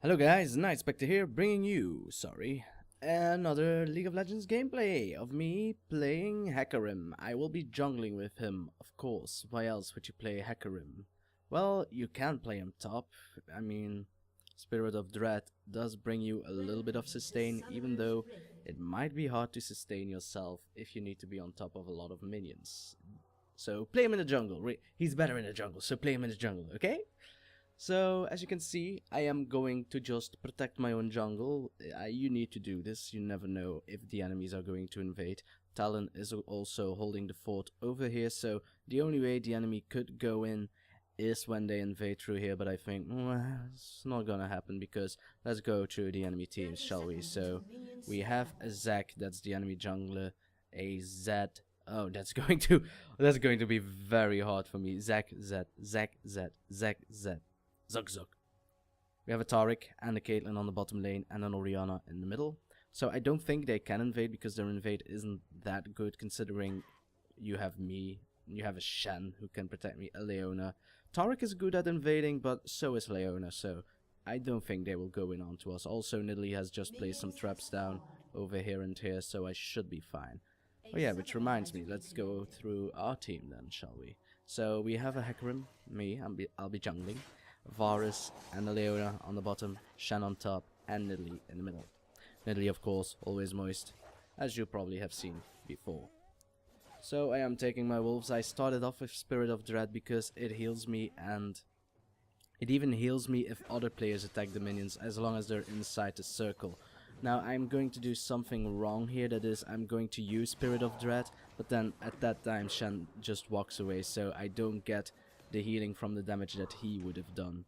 Hello guys, nightspectre here, bringing you, another League of Legends gameplay of me playing Hecarim. I will be jungling with him, of course. Why else would you play Hecarim? Well, you can play him top. I mean, Spirit of Dread does bring you a little bit of sustain, even though it might be hard to sustain yourself if you need to be on top of a lot of minions. So play him in the jungle. He's better in the jungle, so play him in the jungle, okay? So, as you can see, I am going to just protect my own jungle. You need to do this. You never know if the enemies are going to invade. Talon is also holding the fort over here, so the only way the enemy could go in is when they invade through here, but I think it's not gonna happen because let's go through the enemy teams, shall we? So, we have a Zac, that's the enemy jungler, a Zed. Oh, that's going to be very hard for me. Zac, Zed, Zac, Zed, Zac, Zed, Zug, Zug. We have a Taric and a Caitlyn on the bottom lane and an Orianna in the middle. So I don't think they can invade because their invade isn't that good considering you have me, you have a Shen who can protect me, a Leona. Taric is good at invading, but so is Leona, so I don't think they will go in onto us. Also, Nidalee has just placed some traps down over here and here, so I should be fine. Oh yeah, which reminds me, let's go through our team then, shall we? So we have a Hecarim, me, I'll be jungling, Varus and a Leona on the bottom, Shen on top, and Nidalee in the middle. Nidalee, of course, always moist, as you probably have seen before. So I am taking my wolves. I started off with Spirit of Dread because it heals me, and it even heals me if other players attack the minions as long as they're inside the circle. Now I'm going to do something wrong here, that is, I'm going to use Spirit of Dread, but then at that time Shen just walks away, so I don't get the healing from the damage that he would have done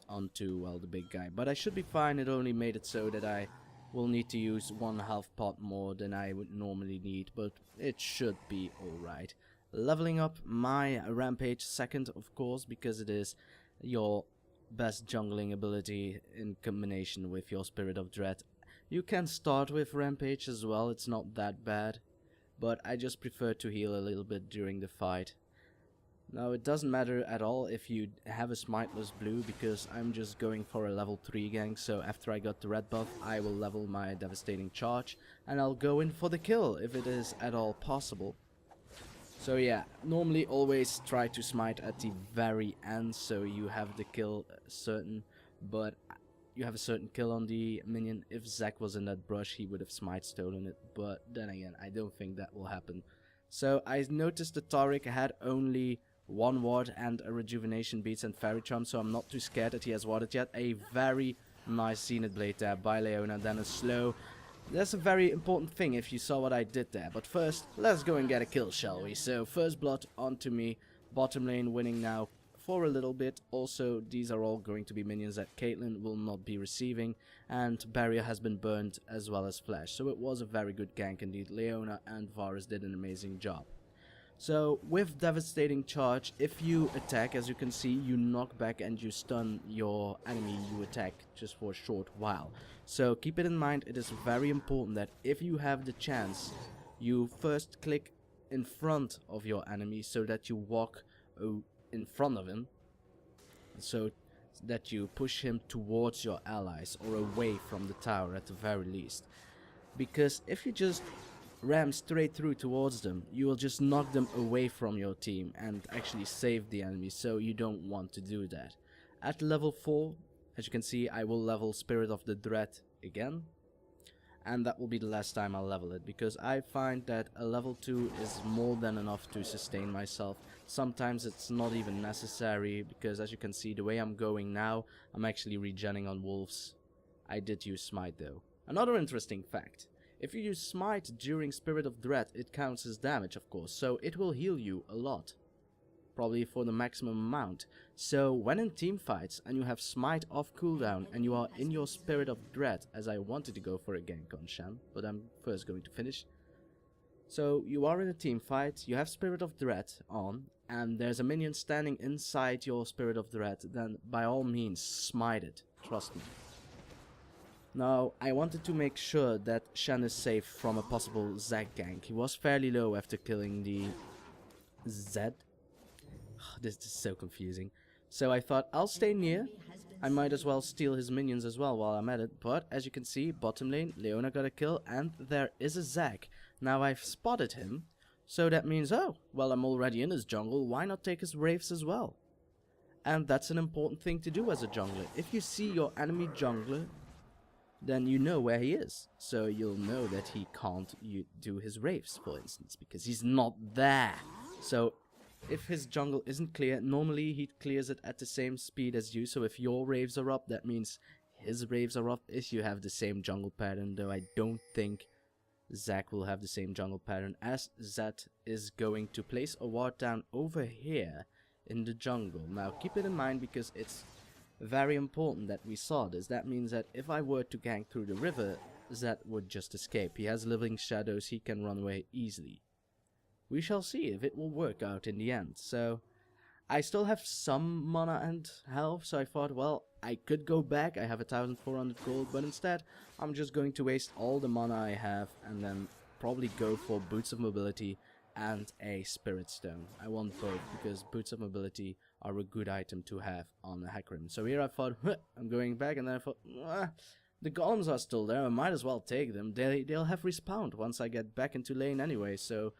onto, well, the big guy. But I should be fine. It only made it so that I will need to use 1/2 pot more than I would normally need, but it should be alright. Leveling up my Rampage second, of course, because it is your best jungling ability in combination with your Spirit of Dread. You can start with Rampage as well, it's not that bad, but I just prefer to heal a little bit during the fight. Now it doesn't matter at all if you have a smiteless blue, because I'm just going for a level 3 gank, so after I got the red buff I will level my devastating charge and I'll go in for the kill if it is at all possible. So yeah, normally always try to smite at the very end so you have the kill certain, but you have a certain kill on the minion. If Zac was in that brush, he would have smite stolen it, but then again, I don't think that will happen. So I noticed the Taric had only 1 ward and a rejuvenation beats and fairy charm, so I'm not too scared that he has warded yet. A very nice Zenith Blade there by Leona, then a slow. That's a very important thing if you saw what I did there, but first, let's go and get a kill, shall we? So first blood onto me, bottom lane winning now for a little bit. Also, these are all going to be minions that Caitlyn will not be receiving, and barrier has been burned as well as flash, so it was a very good gank indeed. Leona and Varus did an amazing job. So with devastating charge, if you attack, as you can see, you knock back and you stun your enemy you attack just for a short while. So keep it in mind, it is very important that if you have the chance, you first click in front of your enemy so that you walk in front of him, so that you push him towards your allies or away from the tower at the very least. Because if you just ram straight through towards them, you will just knock them away from your team and actually save the enemy, so you don't want to do that. At level 4, as you can see, I will level Spirit of the Dread again, and that will be the last time I'll level it, because I find that a level 2 is more than enough to sustain myself. Sometimes it's not even necessary, because as you can see, the way I'm going now, I'm actually regenning on wolves. I did use smite though. Another interesting fact: if you use smite during Spirit of Dread, it counts as damage, of course, so it will heal you a lot. Probably for the maximum amount. So when in team fights and you have smite off cooldown and you are in your Spirit of Dread, as I wanted to go for a gank on Shen, but I'm first going to finish. So you are in a team fight, you have Spirit of Dread on, and there's a minion standing inside your Spirit of Dread, then by all means smite it, trust me. Now, I wanted to make sure that Shen is safe from a possible Zac gank. He was fairly low after killing the Zed. This is so confusing. So I thought I'll stay near. I might as well steal his minions as well while I'm at it. But as you can see, bottom lane, Leona got a kill and there is a Zac. Now I've spotted him. So that means, oh, well, I'm already in his jungle. Why not take his wraiths as well? And that's an important thing to do as a jungler. If you see your enemy jungler, then you know where he is. So you'll know that he can't do his wraiths, for instance, because he's not there. So if his jungle isn't clear, normally he clears it at the same speed as you. So if your wraiths are up, that means his wraiths are up if you have the same jungle pattern. Though I don't think Zac will have the same jungle pattern, as Zed is going to place a ward down over here in the jungle. Now keep it in mind because it's very important that we saw this. That means that if I were to gank through the river, Zed would just escape. He has living shadows, he can run away easily. We shall see if it will work out in the end. So I still have some mana and health, so I thought, well, I could go back. I have 1,400 gold, but instead I'm just going to waste all the mana I have and then probably go for Boots of Mobility and a Spirit Stone. I want both because Boots of Mobility are a good item to have on the Hecarim. So here I thought, I'm going back, and then I thought, the golems are still there, I might as well take them. They'll have respawned once I get back into lane anyway, so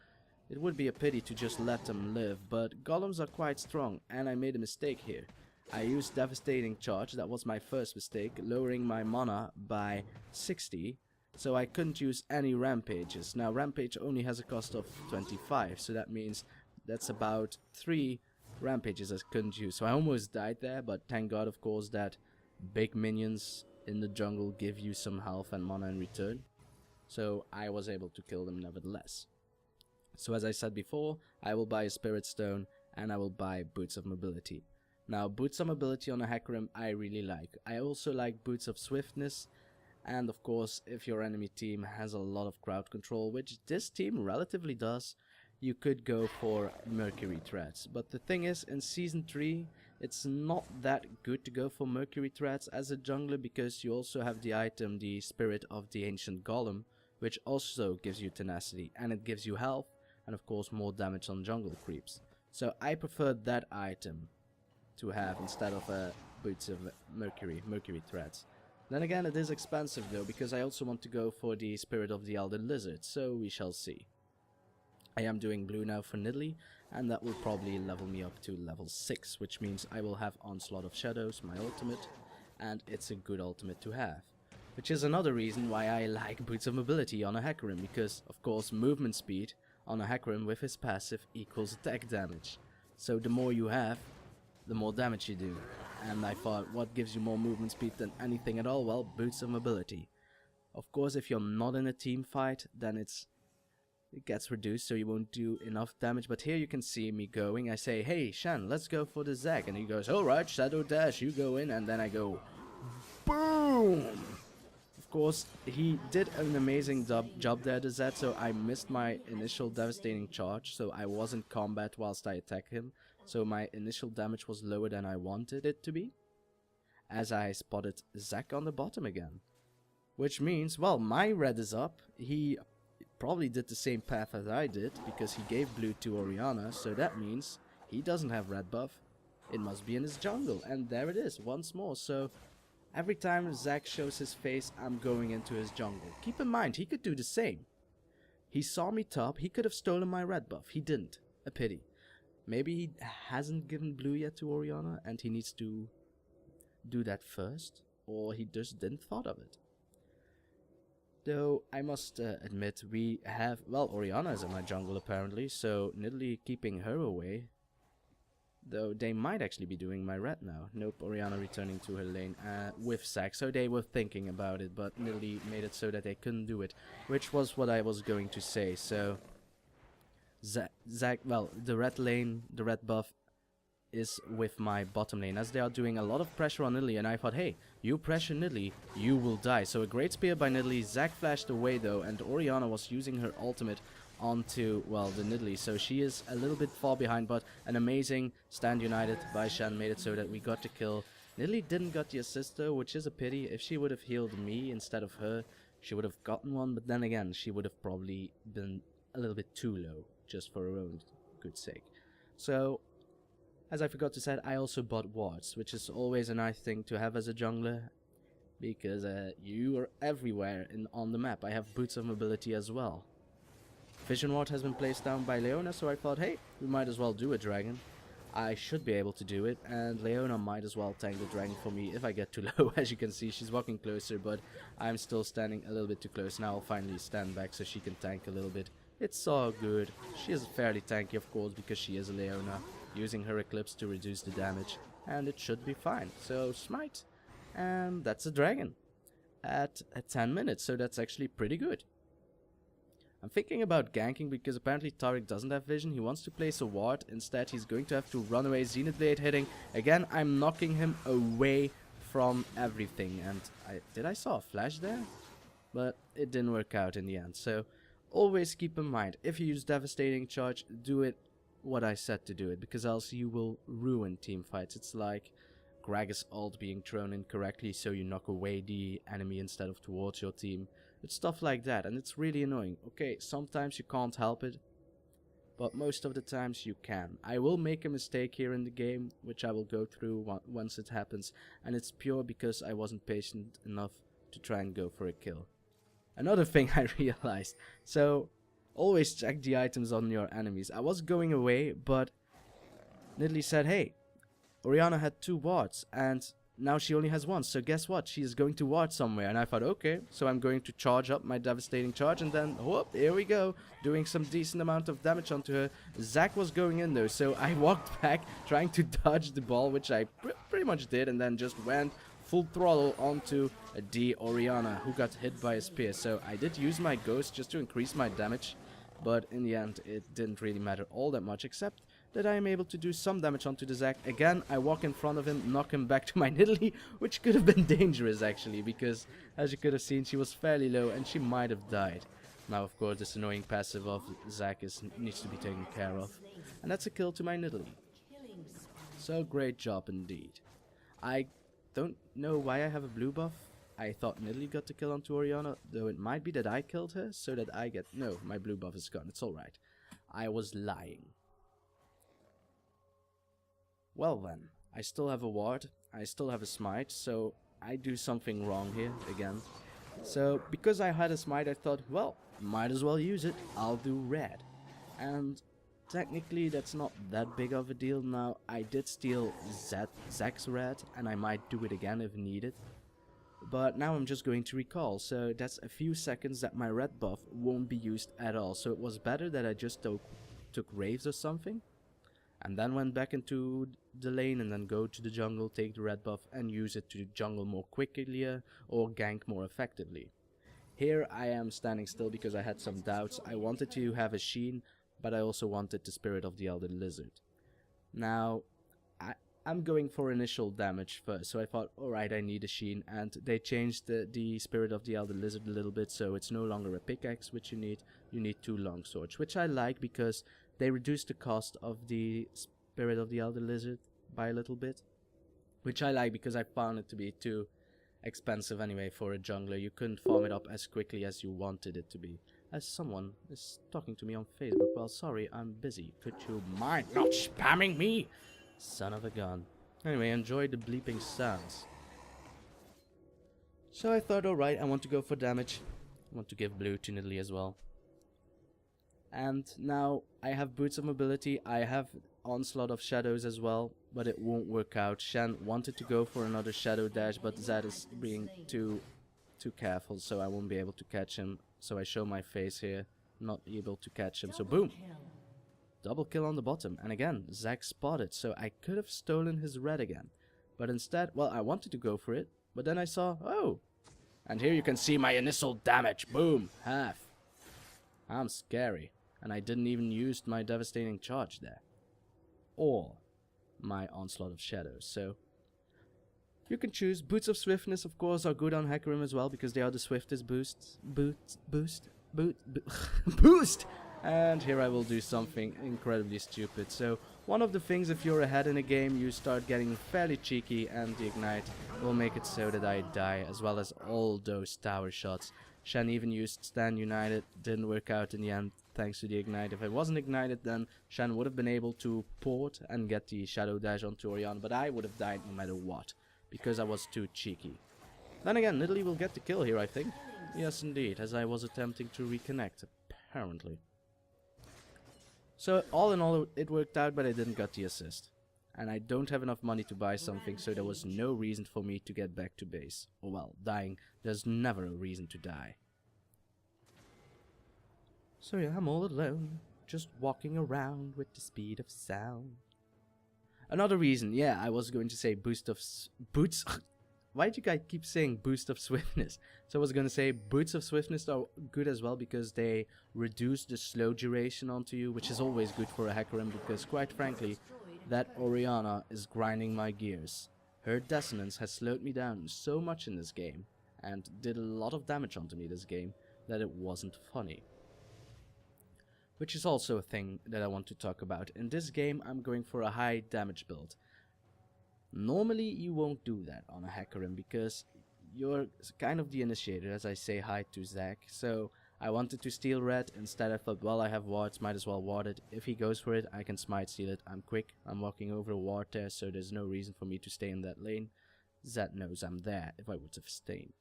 it would be a pity to just let them live. But golems are quite strong, and I made a mistake here. I used Devastating Charge, that was my first mistake, lowering my mana by 60. So I couldn't use any rampages. Now rampage only has a cost of 25, so that means that's about 3 rampages I couldn't use. So I almost died there, but thank God of course that big minions in the jungle give you some health and mana in return. So I was able to kill them nevertheless. So as I said before, I will buy a Spirit Stone and I will buy Boots of Mobility. Now Boots of Mobility on a Hecarim I really like. I also like Boots of Swiftness. And of course, if your enemy team has a lot of crowd control, which this team relatively does, you could go for Mercury Threads. But the thing is, in Season 3, it's not that good to go for Mercury Threads as a jungler, because you also have the item, the Spirit of the Ancient Gollum, which also gives you tenacity, and it gives you health, and of course more damage on jungle creeps. So I preferred that item to have instead of Boots of Mercury Threads. Then again, it is expensive though, because I also want to go for the Spirit of the Elder Lizard, so we shall see. I am doing blue now for Nidalee, and that will probably level me up to level 6, which means I will have Onslaught of Shadows, my ultimate, and it's a good ultimate to have. Which is another reason why I like Boots of Mobility on a Hecarim, because of course movement speed on a Hecarim with his passive equals attack damage. So the more you have, the more damage you do. And I thought, what gives you more movement speed than anything at all? Well, Boots of Mobility. Of course, if you're not in a team fight, then it gets reduced, so you won't do enough damage. But here you can see me going. I say, hey, Shan, let's go for the Zac. And he goes, alright, Shadow Dash, you go in. And then I go, boom! Of course, he did an amazing job there, the Zed, so I missed my initial Devastating Charge. So I was in combat whilst I attacked him. So my initial damage was lower than I wanted it to be, as I spotted Zac on the bottom again. Which means, well, my red is up. He probably did the same path as I did, because he gave blue to Orianna, so that means he doesn't have red buff. It must be in his jungle, and there it is, once more. So every time Zac shows his face, I'm going into his jungle. Keep in mind, he could do the same. He saw me top, he could have stolen my red buff. He didn't. A pity. Maybe he hasn't given blue yet to Orianna and he needs to do that first, or he just didn't thought of it. Though I must admit, we have, well, Orianna is in my jungle apparently, so Nidalee keeping her away. Though they might actually be doing my red now. Nope, Orianna returning to her lane with Zac, so they were thinking about it, but Nidalee made it so that they couldn't do it, which was what I was going to say. So Zac, well, the red lane, the red buff is with my bottom lane, as they are doing a lot of pressure on Nidalee, and I thought, hey, you pressure Nidalee, you will die. So a great spear by Nidalee. Zac flashed away though, and Orianna was using her ultimate onto, well, the Nidalee, so she is a little bit far behind, but an amazing stand united by Shan made it so that we got the kill. Nidalee didn't get the assist though, which is a pity. If she would have healed me instead of her, she would have gotten one, but then again, she would have probably been a little bit too low, just for her own good sake. So as I forgot to say, I also bought wards, which is always a nice thing to have as a jungler, because you are everywhere on the map. I have boots of mobility as well. Vision ward has been placed down by Leona, so I thought, hey, we might as well do a dragon. I should be able to do it, and Leona might as well tank the dragon for me if I get too low. As you can see, she's walking closer, but I'm still standing a little bit too close. Now I'll finally stand back so she can tank a little bit. It's all good. She is fairly tanky, of course, because she is a Leona, using her Eclipse to reduce the damage, and it should be fine. So smite, and that's a dragon at 10 minutes, so that's actually pretty good. I'm thinking about ganking because apparently Tariq doesn't have vision. He wants to place a ward. Instead, he's going to have to run away. Zenith Blade hitting. Again, I'm knocking him away from everything. And I saw a flash there? But it didn't work out in the end. So always keep in mind, if you use Devastating Charge, do it what I said to do it. Because else you will ruin team fights. It's like Gragas ult being thrown incorrectly, so you knock away the enemy instead of towards your team. It's stuff like that, and it's really annoying. Okay, sometimes you can't help it, but most of the times you can. I will make a mistake here in the game, which I will go through once it happens, and it's pure because I wasn't patient enough to try and go for a kill. Another thing I realized, so always check the items on your enemies. I was going away, but Nidalee said, hey, Orianna had 2 wards, and now she only has 1, so guess what? She is going to ward somewhere, and I thought, okay, so I'm going to charge up my Devastating Charge, and then, whoop, here we go, doing some decent amount of damage onto her. Zac was going in though, so I walked back, trying to dodge the ball, which I pretty much did, and then just went full throttle onto the Orianna, who got hit by a spear. So I did use my Ghost just to increase my damage, but in the end, it didn't really matter all that much, except that I am able to do some damage onto the Zac. Again, I walk in front of him, knock him back to my Nidalee, which could have been dangerous actually, because as you could have seen, she was fairly low and she might have died. Now, of course, this annoying passive of Zac needs to be taken care of. And that's a kill to my Nidalee. So, great job indeed. I don't know why I have a blue buff. I thought Nidalee got the kill onto Orianna, though it might be that I killed her, so that I get... No, my blue buff is gone, it's alright. I was lying. Well then, I still have a ward, I still have a smite, so I do something wrong here, again. So, because I had a smite, I thought, well, might as well use it, I'll do red. And technically that's not that big of a deal now. I did steal Zac's red, and I might do it again if needed. But now I'm just going to recall, so that's a few seconds that my red buff won't be used at all. So it was better that I just took Raves or something, and then went back into the lane and then go to the jungle, take the red buff and use it to jungle more quickly or gank more effectively. Here I am standing still because I had some doubts. I wanted to have a Sheen, but I also wanted the Spirit of the Elder Lizard. Now, I'm going for initial damage first, so I thought, alright, I need a Sheen, and they changed the Spirit of the Elder Lizard a little bit, so it's no longer a pickaxe which you need 2 longswords, which I like because they reduced the cost of the Spirit of the Elder Lizard by a little bit, which I like because I found it to be too expensive anyway for a jungler. You couldn't farm it up as quickly as you wanted it to be. As someone is talking to me on Facebook, well, sorry, I'm busy. Could you mind not spamming me? Son of a gun. Anyway, enjoy the bleeping sounds. So I thought, alright, I want to go for damage. I want to give blue to Nidalee as well. And now I have Boots of Mobility, I have Onslaught of Shadows as well, but it won't work out. Shen wanted to go for another Shadow Dash, but Zed is being too careful, so I won't be able to catch him. So I show my face here, not able to catch him, so boom! Double kill on the bottom, and again, Zac spotted, so I could have stolen his red again. But instead, well, I wanted to go for it, but then I saw, oh! And here you can see my initial damage, boom, half. I'm scary, and I didn't even use my Devastating Charge there. Or my Onslaught of Shadows, so... You can choose. Boots of Swiftness, of course, are good on Hecarim as well, because they are the swiftest boost. And here I will do something incredibly stupid. So, one of the things, if you're ahead in a game, you start getting fairly cheeky, and the Ignite will make it so that I die, as well as all those tower shots. Shen even used Stand United, didn't work out in the end. thanks to the ignite. If it wasn't ignited, then Shen would have been able to port and get the shadow dash onto Orianna, but I would have died no matter what, because I was too cheeky. Then again, Nidalee will get the kill here, I think. Yes, indeed, as I was attempting to reconnect, apparently. So, all in all, it worked out, but I didn't get the assist. And I don't have enough money to buy something, so there was no reason for me to get back to base. Or well, dying, there's never a reason to die. So yeah, I'm all alone, just walking around with the speed of sound. Another reason, yeah, I was going to say boots. Why do you guys keep saying boost of swiftness? So I was going to say boots of swiftness are good as well because they reduce the slow duration onto you, which is always good for a Hecarim because quite frankly, that Orianna is grinding my gears. Her dissonance has slowed me down so much in this game and did a lot of damage onto me this game that it wasn't funny. Which is also a thing that I want to talk about. In this game I'm going for a high damage build. Normally you won't do that on a Hecarim because you're kind of the initiator, as I say hi to Zach. So I wanted to steal red, instead I thought, well, I have wards, might as well ward it. If he goes for it, I can smite steal it. I'm quick, I'm walking over a ward there, so there's no reason for me to stay in that lane. Zed knows I'm there if I would have stayed.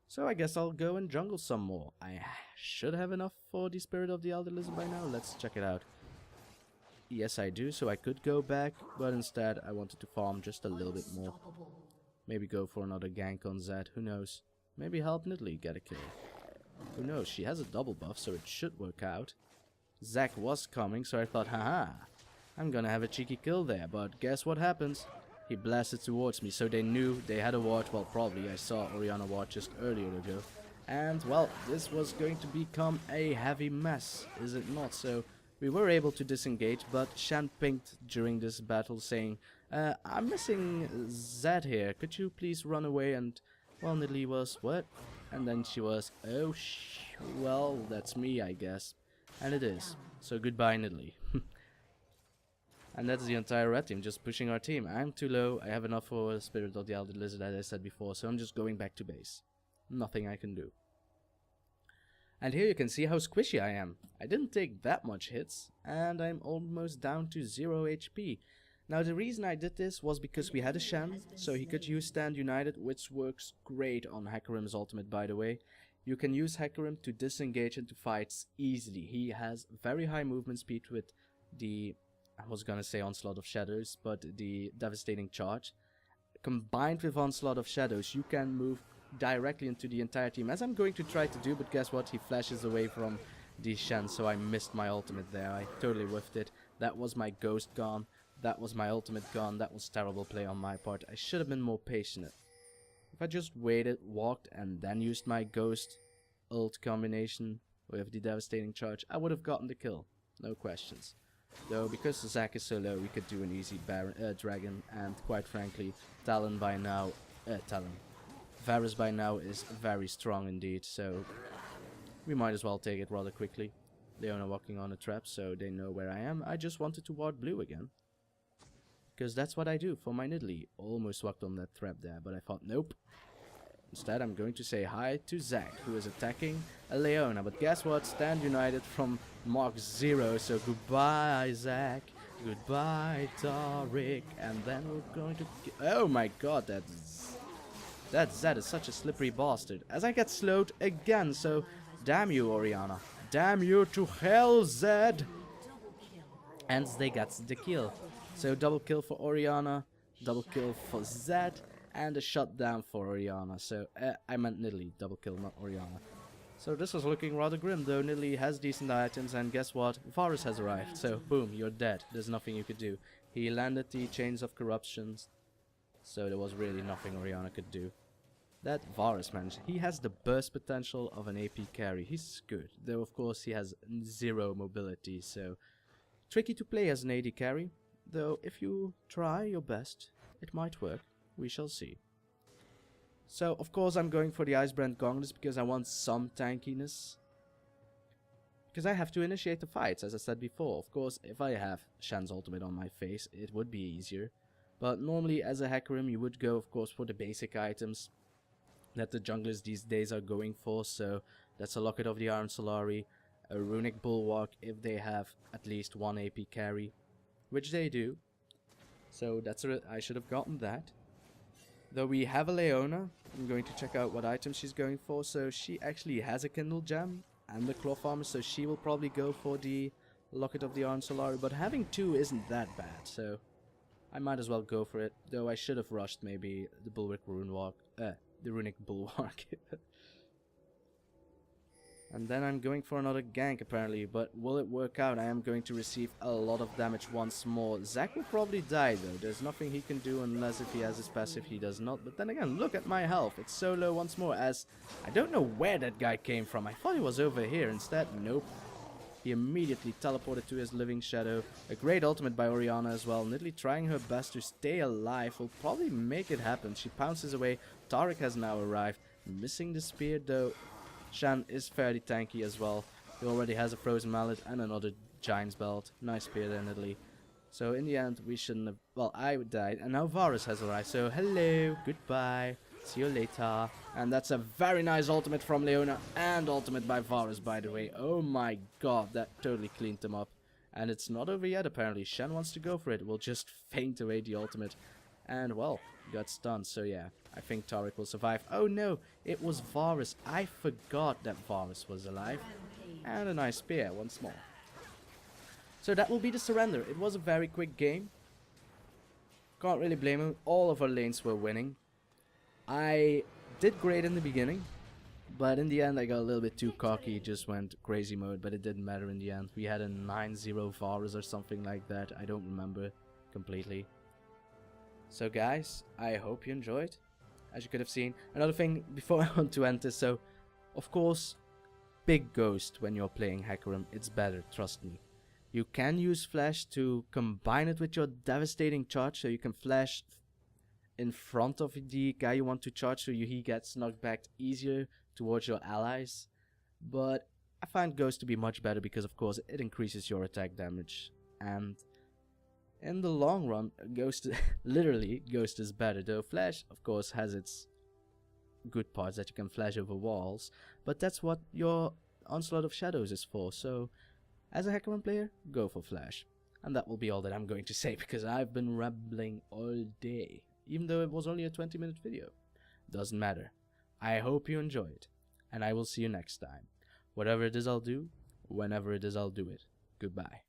So I guess I'll go and jungle some more. I should have enough for the Spirit of the Elder Lizard by now. Let's check it out. Yes, I do, so I could go back, but instead I wanted to farm just a little bit more. Maybe go for another gank on Zed, who knows. Maybe help Nidalee get a kill. Who knows, she has a double buff, so it should work out. Zac was coming, so I thought, haha, I'm gonna have a cheeky kill there, but guess what happens? He blasted towards me, so they knew they had a ward. Well, probably, I saw Orianna ward just earlier ago. And, well, this was going to become a heavy mess, is it not? So we were able to disengage, but Shen pinged during this battle saying, I'm missing Zed here, could you please run away? And, well, Nidalee was, what? And then she was, oh well, that's me, I guess. And it is. So goodbye, Nidalee. And that's the entire red team, just pushing our team. I'm too low, I have enough for Spirit of the Elder Lizard, as I said before, so I'm just going back to base. Nothing I can do. And here you can see how squishy I am. I didn't take that much hits, and I'm almost down to 0 HP. Now the reason I did this was because we had a Shen, so he could use Stand United, which works great on Hecarim's ultimate, by the way. You can use Hecarim to disengage into fights easily. He has very high movement speed with the, I was gonna say Onslaught of Shadows, but the Devastating Charge. Combined with Onslaught of Shadows, you can move directly into the entire team, as I'm going to try to do, but guess what? He flashes away from the Shen, so I missed my ultimate there. I totally whiffed it. That was my ghost gone. That was my ultimate gone. That was terrible play on my part. I should have been more patient. If I just waited, walked, and then used my ghost ult combination with the Devastating Charge, I would have gotten the kill. No questions. Though, because Zac is so low, we could do an easy dragon, and quite frankly, Talon by now, Varus by now is very strong indeed, so we might as well take it rather quickly. They are walking on a trap, so they know where I am. I just wanted to ward blue again, because that's what I do for my Nidalee. Almost walked on that trap there, but I thought, nope. Instead, I'm going to say hi to Zac, who is attacking a Leona. But guess what? Stand United from Mark 0. So goodbye, Zac. Goodbye, Tariq. And then we're going to... Oh my god, that Zed is such a slippery bastard. As I get slowed again, so damn you, Orianna. Damn you to hell, Zed. And they get the kill. So double kill for Orianna, double kill for Zed, and a shutdown for Orianna. So, I meant Nidalee, double kill, not Orianna. So this was looking rather grim, though Nidalee has decent items, and guess what? Varus has arrived, so boom, you're dead. There's nothing you could do. He landed the Chains of Corruptions, so there was really nothing Orianna could do. That Varus, man, he has the burst potential of an AP carry. He's good, though of course he has 0 mobility, so tricky to play as an AD carry. Though if you try your best, it might work. We shall see. So, of course, I'm going for the Icebrand Gauntlets because I want some tankiness. Because I have to initiate the fights, as I said before. Of course, if I have Shen's ultimate on my face, it would be easier. But normally, as a Hecarim, you would go, of course, for the basic items that the junglers these days are going for. So, That's a Locket of the Iron Solari, a Runic Bulwark if they have at least 1 AP carry, which they do. So that's I should have gotten that. Though we have a Leona, I'm going to check out what item she's going for. So she actually has a Kindle Gem and the Cloth Armor, so she will probably go for the Locket of the Iron Solari. But having 2 isn't that bad, so I might as well go for it. Though I should have rushed maybe the the Runic Bulwark. And then I'm going for another gank apparently, but will it work out? I am going to receive a lot of damage once more. Zac will probably die though. There's nothing he can do unless if he has his passive he does not. But then again, look at my health. It's so low once more, as I don't know where that guy came from. I thought he was over here. Instead, nope. He immediately teleported to his Living Shadow. A great ultimate by Orianna as well. Nidalee trying her best to stay alive. Will probably make it happen. She pounces away. Taric has now arrived. Missing the spear though. Shan is fairly tanky as well. He already has a Frozen Mallet and another Giant's Belt. Nice spear there, Nidalee. So in the end, we shouldn't have... Well, I died, and now Varus has arrived. So hello, goodbye, see you later. And that's a very nice ultimate from Leona, and ultimate by Varus, by the way. Oh my god, that totally cleaned them up. And it's not over yet, apparently. Shen wants to go for it. We'll just feint away the ultimate. And, well, got stunned, so yeah. I think Taric will survive. Oh no, it was Varus. I forgot that Varus was alive. And a nice spear once more. So that will be the surrender. It was a very quick game. Can't really blame him. All of our lanes were winning. I did great in the beginning. But in the end I got a little bit too cocky. Just went crazy mode. But it didn't matter in the end. We had a 9-0 Varus or something like that. I don't remember completely. So guys, I hope you enjoyed. As you could have seen. Another thing before I want to end this. So, of course, big ghost when you're playing Hecarim. It's better, trust me. You can use flash to combine it with your devastating charge. So you can flash in front of the guy you want to charge. So he gets knocked back easier towards your allies. But I find ghost to be much better because, of course, it increases your attack damage. And in the long run, Ghost, literally, Ghost is better. Though Flash, of course, has its good parts that you can flash over walls. But that's what your Onslaught of Shadows is for. So, as a Hecarim player, go for Flash. And that will be all that I'm going to say, because I've been rambling all day. Even though it was only a 20-minute video. Doesn't matter. I hope you enjoyed. And I will see you next time. Whatever it is I'll do, whenever it is I'll do it. Goodbye.